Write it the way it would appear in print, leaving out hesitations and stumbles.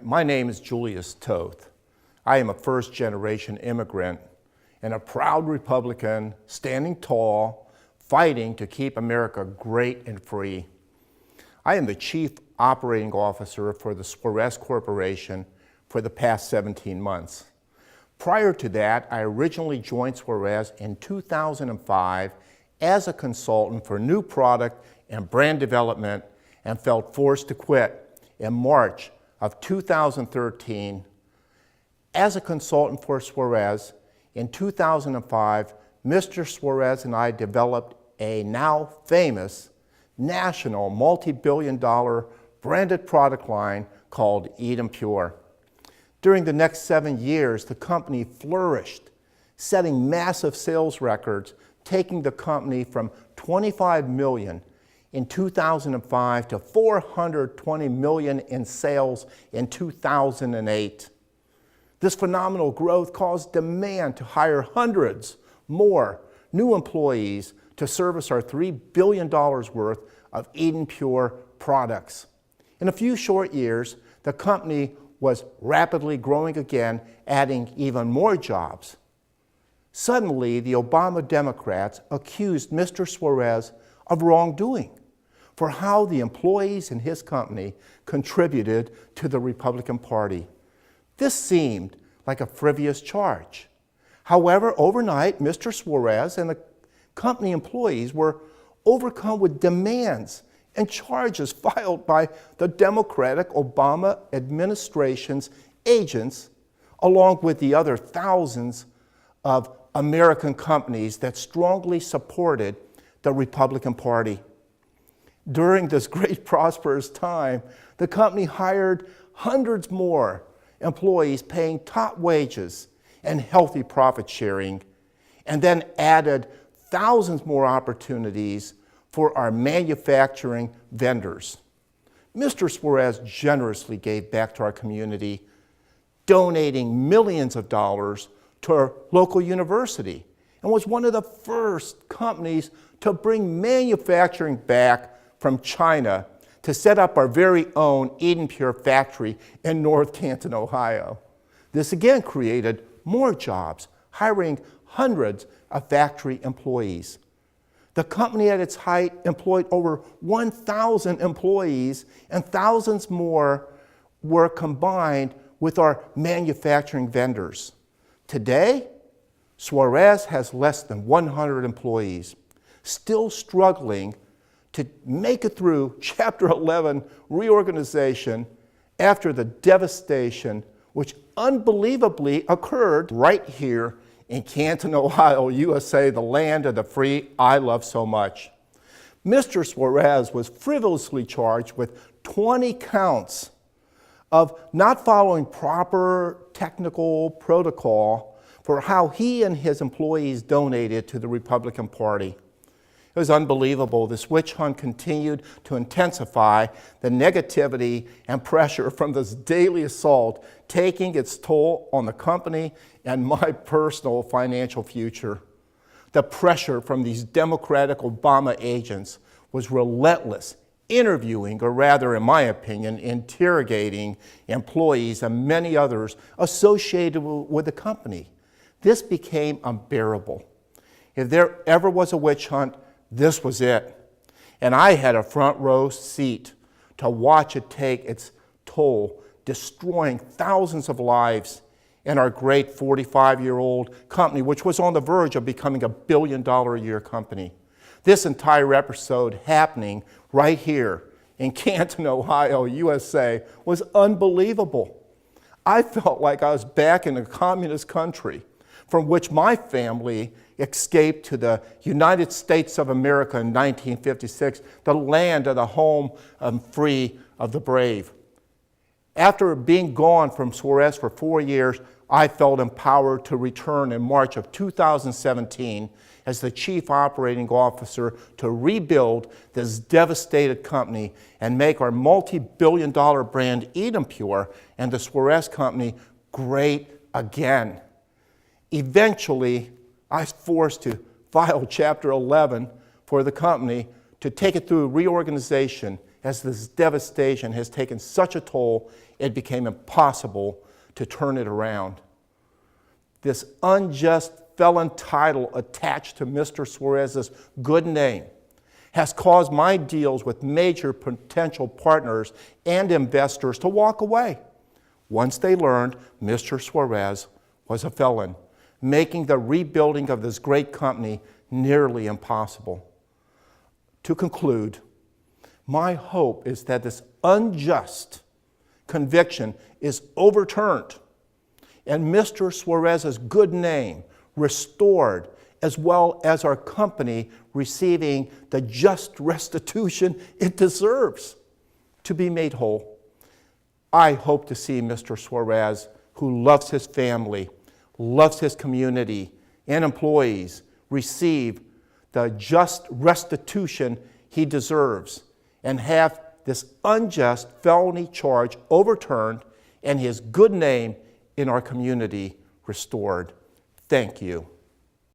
My name is Julius Toth. I am a first-generation immigrant and a proud Republican standing tall, fighting to keep America great and free. I am the Chief Operating Officer for the Suarez Corporation for the past 17 months. Prior to that, I originally joined Suarez in 2005 as a consultant for new product and brand development and felt forced to quit in March of 2013. As a consultant for Suarez, in 2005, Mr. Suarez and I developed a now famous national multi-billion-dollar branded product line called Eden Pure. During the next 7 years, the company flourished, setting massive sales records, taking the company from $25 million in 2005 to $420 million in sales in 2008. This phenomenal growth caused demand to hire hundreds more new employees to service our $3 billion worth of Eden Pure products. In a few short years, the company was rapidly growing again, adding even more jobs. Suddenly, the Obama Democrats accused Mr. Suarez of wrongdoing for how the employees in his company contributed to the Republican Party. This seemed like a frivolous charge. However, overnight, Mr. Suarez and the company employees were overcome with demands and charges filed by the Democratic Obama administration's agents, along with the other thousands of American companies that strongly supported the Republican Party. During this great prosperous time, the company hired hundreds more employees paying top wages and healthy profit sharing, and then added thousands more opportunities for our manufacturing vendors. Mr. Suarez generously gave back to our community, donating millions of dollars to our local university, and was one of the first companies to bring manufacturing back from China to set up our very own Eden Pure factory in North Canton, Ohio. This again created more jobs, hiring hundreds of factory employees. The company at its height employed over 1,000 employees, and thousands more were combined with our manufacturing vendors. Today, Suarez has less than 100 employees, still struggling to make it through Chapter 11 reorganization after the devastation which unbelievably occurred right here in Canton, Ohio, USA, the land of the free I love so much. Mr. Suarez was frivolously charged with 20 counts of not following proper technical protocol for how he and his employees donated to the Republican Party. It was unbelievable. This witch hunt continued to intensify, the negativity and pressure from this daily assault taking its toll on the company and my personal financial future. The pressure from these Democratic Obama agents was relentless, interviewing, or rather, in my opinion, interrogating employees and many others associated with the company. This became unbearable. If there ever was a witch hunt, this was it. And I had a front row seat to watch it take its toll, destroying thousands of lives in our great 45-year-old company, which was on the verge of becoming $1 billion a year company. This entire episode happening right here in Canton, Ohio, USA, was unbelievable. I felt like I was back in a communist country from which my family escaped to the United States of America in 1956, the land of the home free of the brave. After being gone from Suarez for 4 years, I felt empowered to return in March of 2017 as the Chief Operating Officer to rebuild this devastated company and make our multi-billion-dollar brand Eden Pure and the Suarez Company great again. Eventually, I was forced to file Chapter 11 for the company to take it through reorganization as this devastation has taken such a toll, it became impossible to turn it around. This unjust felon title attached to Mr. Suarez's good name has caused my deals with major potential partners and investors to walk away once they learned Mr. Suarez was a felon, making the rebuilding of this great company nearly impossible. To conclude, my hope is that this unjust conviction is overturned and Mr. Suarez's good name restored, as well as our company receiving the just restitution it deserves to be made whole. I hope to see Mr. Suarez, who loves his family, loves his community and employees, receive the just restitution he deserves and have this unjust felony charge overturned and his good name in our community restored. Thank you.